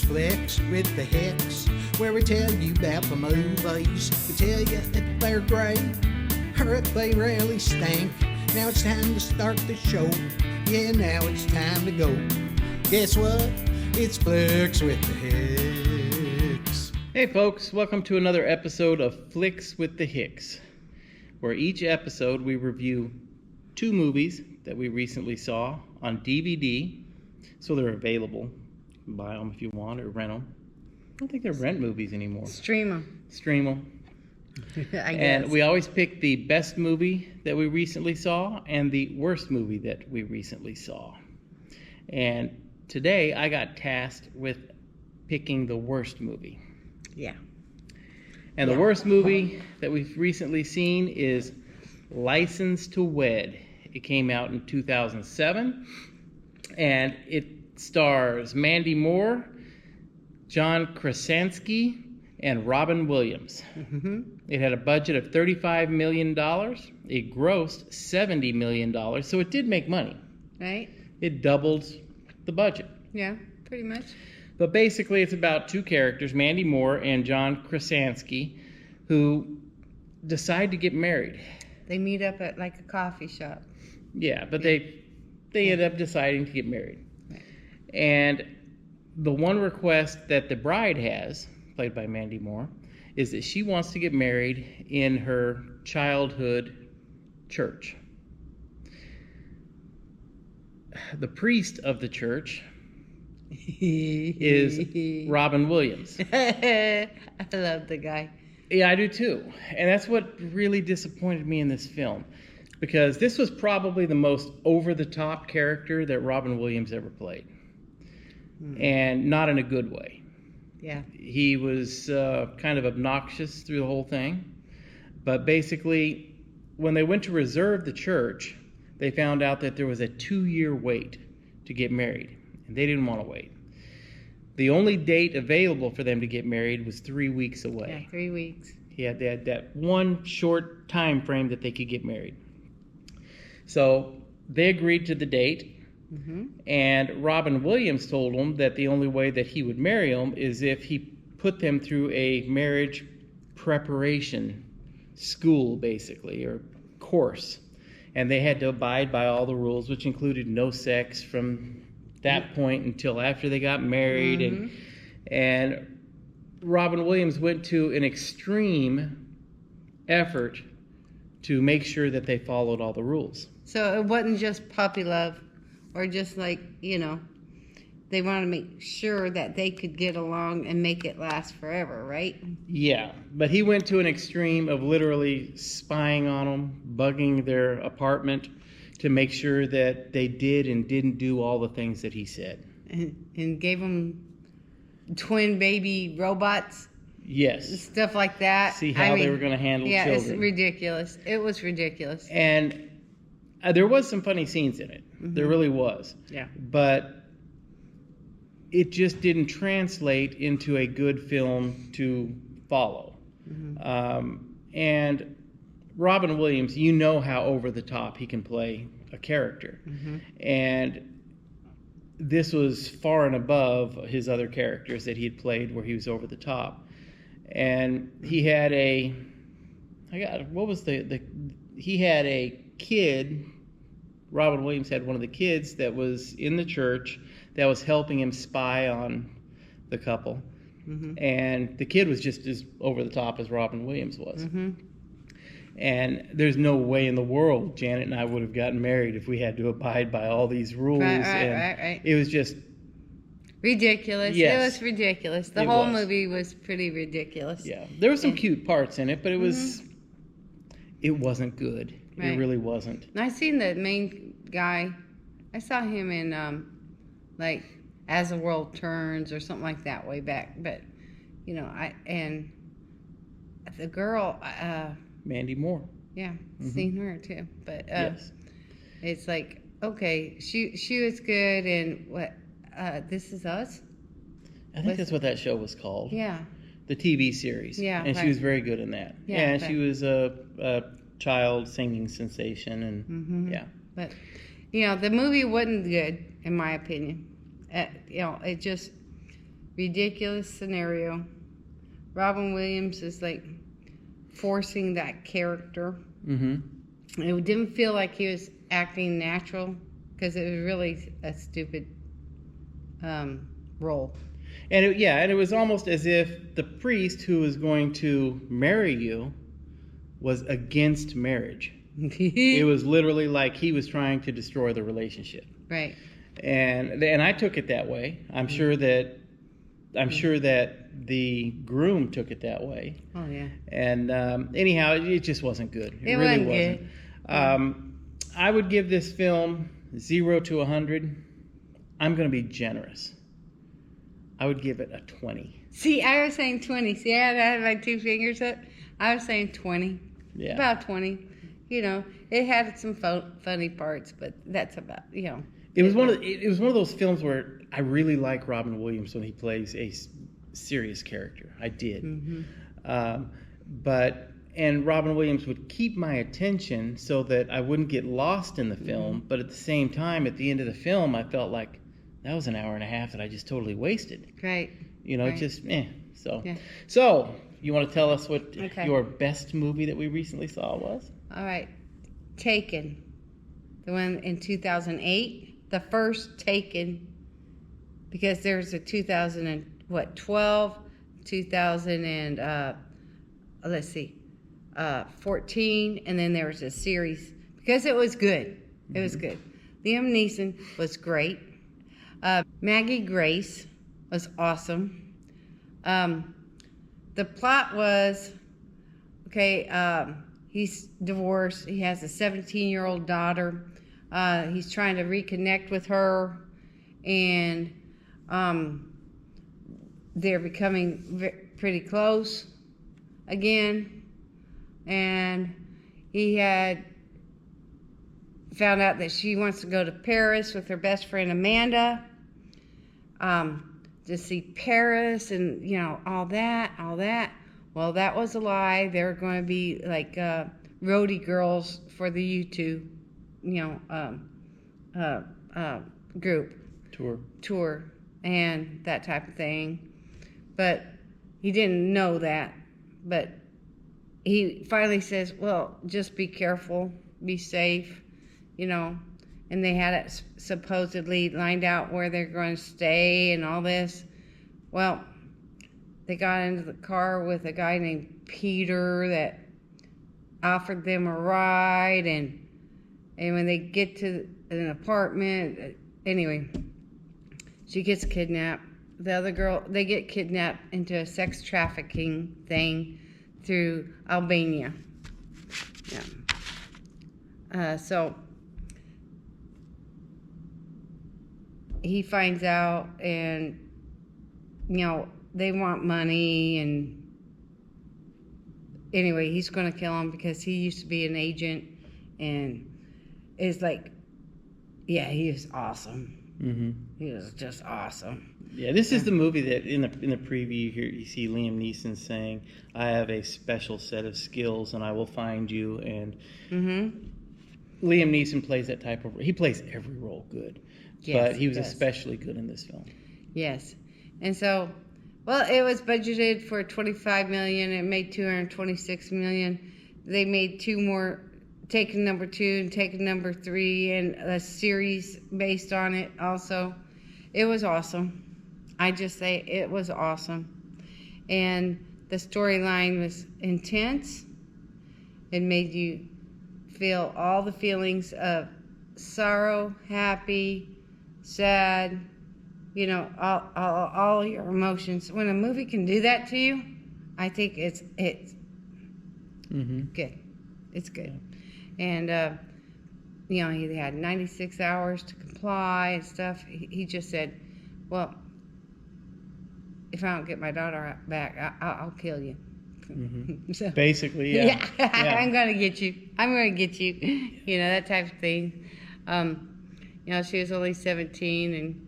Flix with the Hicks, where we tell you about the movies. We tell you if they're great or if they really stink. Now it's time to start the show. Yeah, now it's time to go. Guess what? It's Flix with the Hicks. Hey folks, welcome to another episode of Flix with the Hicks, where each episode we review two movies that we recently saw on DVD, so they're available. You can buy them if you want or rent them. I don't think they rent movies anymore. Stream them. I guess. And we always pick the best movie that we recently saw and the worst movie that we recently saw. And today I got tasked with picking the worst movie. Yeah. And the worst movie that we've recently seen is License to Wed. It came out in 2007, and it stars Mandy Moore, John Krasinski, and Robin Williams. Mm-hmm. It had a budget of $35 million. It grossed $70 million, so it did make money. Right? It doubled the budget. Yeah, pretty much. But basically, it's about two characters, Mandy Moore and John Krasinski, who decide to get married. They meet up at like a coffee shop. Yeah, but they end up deciding to get married. Right. And the one request that the bride has, played by Mandy Moore, is that she wants to get married in her childhood church. The priest of the church is Robin Williams. I love the guy. Yeah, I do too. And that's what really disappointed me in this film, because this was probably the most over-the-top character that Robin Williams ever played. And not in a good way. Yeah. He was kind of obnoxious through the whole thing. But basically, when they went to reserve the church, they found out that there was a 2-year wait to get married. And they didn't want to wait. The only date available for them to get married was 3 weeks away. Yeah, 3 weeks. They had that one short time frame that they could get married. So they agreed to the date. Mm-hmm. And Robin Williams told them that the only way that he would marry them is if he put them through a marriage preparation school, basically, or course. And they had to abide by all the rules, which included no sex from that point until after they got married. Mm-hmm. And Robin Williams went to an extreme effort to make sure that they followed all the rules. So it wasn't just puppy love, or just like, they wanted to make sure that they could get along and make it last forever, right? Yeah, but he went to an extreme of literally spying on them, bugging their apartment to make sure that they did and didn't do all the things that he said. And gave them twin baby robots. Yes. Stuff like that. See how they were going to handle children. Yeah, it's ridiculous. It was ridiculous. And there was some funny scenes in it. Mm-hmm. There really was. Yeah. But it just didn't translate into a good film to follow. Mm-hmm. And Robin Williams, you know how over the top he can play a character. Mm-hmm. And this was far and above his other characters that he had played where he was over the top. And he had he had a kid. Robin Williams had one of the kids that was in the church that was helping him spy on the couple. Mm-hmm. And the kid was just as over the top as Robin Williams was. Mm-hmm. And there's no way in the world Janet and I would have gotten married if we had to abide by all these rules. Right. It was just ridiculous. Yes. It was ridiculous. The whole movie was pretty ridiculous. Yeah. There were some cute parts in it, but it wasn't good. Right. It really wasn't. And I seen the main guy. I saw him in like As the World Turns or something like that way back. But and the girl Mandy Moore. Yeah, Mm-hmm. seen her too. But Yes. it's like, okay, she was good in what This Is Us? I think that's what that show was called. Yeah. The TV series. Yeah. And she was very good in that. Yeah, and she was a child singing sensation, and Mm-hmm. yeah. But the movie wasn't good in my opinion. It just ridiculous scenario. Robin Williams is like forcing that character. Mm-hmm. It didn't feel like he was acting natural because it was really a stupid role. And it was almost as if the priest who was going to marry you was against marriage. It was literally like he was trying to destroy the relationship. Right. And I took it that way. I'm sure that the groom took it that way. Oh yeah. And anyhow, it just wasn't good. It really wasn't wasn't. I would give this film 0 to 100. I'm going to be generous. I would give it a 20. See, I was saying 20. See, I had my two fingers up. I was saying 20. Yeah. About 20. You know, it had some funny parts, but that's about, you know. It was one of those films where I really like Robin Williams when he plays a serious character. I did. Mm-hmm. And Robin Williams would keep my attention so that I wouldn't get lost in the film. But at the same time, at the end of the film, I felt like that was an hour and a half that I just totally wasted. Right. You know, right. just So, yeah. So you want to tell us what Okay. your best movie that we recently saw was? All right. Taken. The one in 2008. The first Taken. Because there's a 2012, 2000 and, let's see, 14, and then there was a series. Because it was good. It was good. Liam Neeson was great. Maggie Grace was awesome. The plot was, he's divorced. He has a 17-year-old daughter. He's trying to reconnect with her, and they're becoming pretty close again. And he had found out that she wants to go to Paris with her best friend Amanda, to see Paris and, you know, all that. Well, that was a lie. They're going to be like roadie girls for the U2, you know, group. Tour and that type of thing. But he didn't know that. But he finally says, well, just be careful, be safe, you know. And they had it supposedly lined out where they're going to stay and all this. Well, they got into the car with a guy named Peter that offered them a ride. And when they get to an apartment, anyway, she gets kidnapped. The other girl, they get kidnapped into a sex trafficking thing through Albania. Yeah. So he finds out, and, you know, they want money, and anyway, he's going to kill him because he used to be an agent, and it's like, yeah, he is awesome. Mm-hmm. He was just awesome. Yeah, this is the movie that in the preview here you see Liam Neeson saying, "I have a special set of skills, and I will find you." And Liam Neeson plays that type of. He plays every role good, but he was especially good in this film. Yes, and so, well, it was budgeted for $25 million. It made $226 million. They made two more. Taken number 2 and Taken number 3, and a series based on it also. It was awesome. I just say it was awesome. And the storyline was intense. It made you feel all the feelings of sorrow, happy, sad, you know, all your emotions. When a movie can do that to you, I think it's good. It's good. And, you know, he had 96 hours to comply and stuff. He just said, well, if I don't get my daughter back, I'll kill you. Mm-hmm. So, basically, yeah. I'm going to get you. I'm going to get you. You know, that type of thing. You know, she was only 17,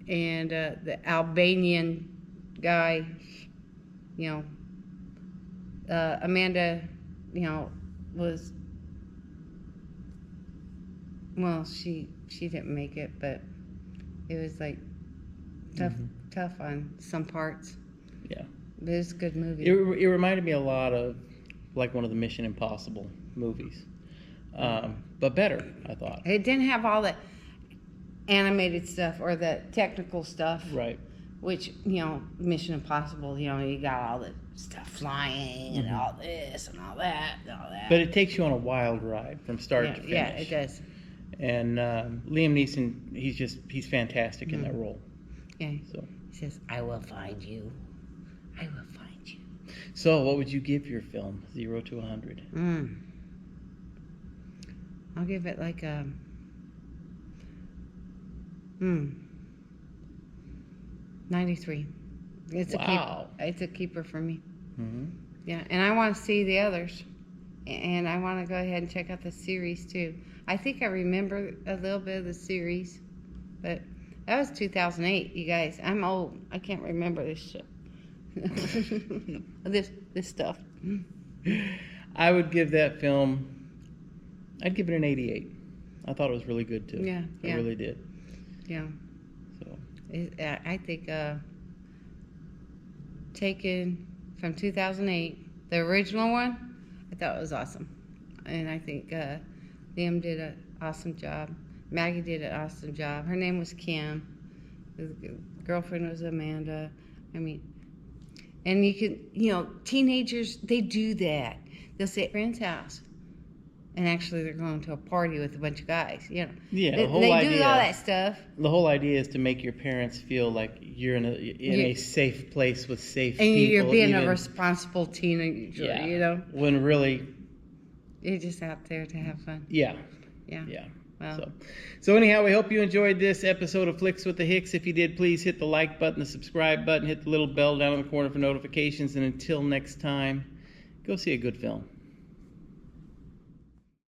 and the Albanian guy, you know, Amanda, you know, was... Well, she didn't make it, but it was like tough tough on some parts. Yeah. But it's a good movie. It reminded me a lot of like one of the Mission Impossible movies, but better, I thought. It didn't have all the animated stuff or the technical stuff. Right. Which, Mission Impossible, you got all the stuff flying and all this and all that and all that. But it takes you on a wild ride from start to finish. Yeah, it does. And Liam Neeson, he's fantastic in that role. Yeah. So He says, I will find you. I will find you. So what would you give your film, 0 to 100? I'll give it like a... 93. It's a keeper. It's a keeper for me. Mm-hmm. Yeah, and I want to see the others. And I want to go ahead and check out the series, too. I think I remember a little bit of the series. But that was 2008, you guys. I'm old. I can't remember this shit. this stuff. I would give that film, I'd give it an 88. I thought it was really good, too. Yeah. I really did. Yeah. So I think taken from 2008, the original one, I thought it was awesome. And I think Liam did an awesome job. Maggie did an awesome job. Her name was Kim. His girlfriend was Amanda. And you can, teenagers, they do that. They'll stay at a friend's house. And actually, they're going to a party with a bunch of guys. Yeah, they the whole do idea, all that stuff. The whole idea is to make your parents feel like you're in a safe place with safe people. And you're being a responsible teenager, When really... You're just out there to have fun. Yeah. Yeah. Well. So anyhow, we hope you enjoyed this episode of Flix with the Hicks. If you did, please hit the like button, the subscribe button, hit the little bell down in the corner for notifications. And until next time, go see a good film.